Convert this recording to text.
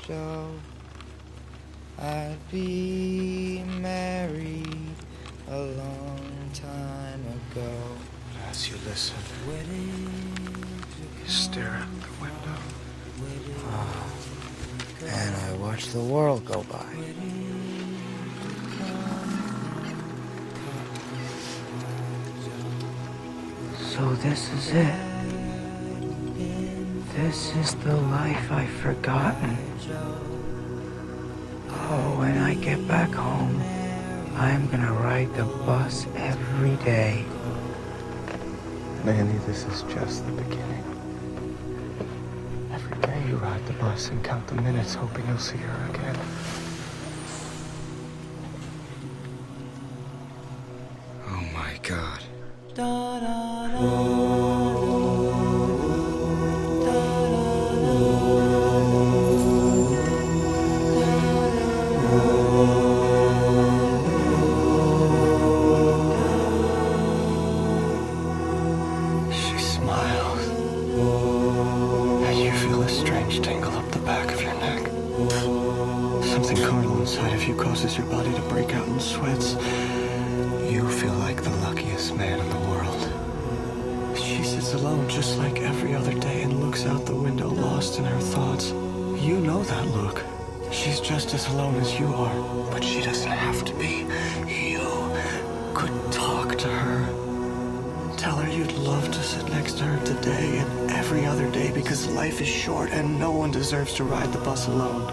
Joe, I'd be married a long time ago. As you listen, you stare out the window. And I watch the world go by. So this is it. This is the life I've forgotten. Oh, when I get back home, I'm gonna ride the bus every day. Manny, this is just the beginning. Every day you ride the bus and count the minutes, hoping you'll see her again. Oh my God. She smiles, and you feel a strange tingle up the back of your neck. Something carnal inside of you causes your body to break out in sweats. You feel like the luckiest man in the world. She sits alone just like every other day and looks out the window, lost in her thoughts. You know that look. She's just as alone as you are, but she doesn't have to be. You could talk to her. Tell her you'd love to sit next to her today and every other day because life is short and no one deserves to ride the bus alone.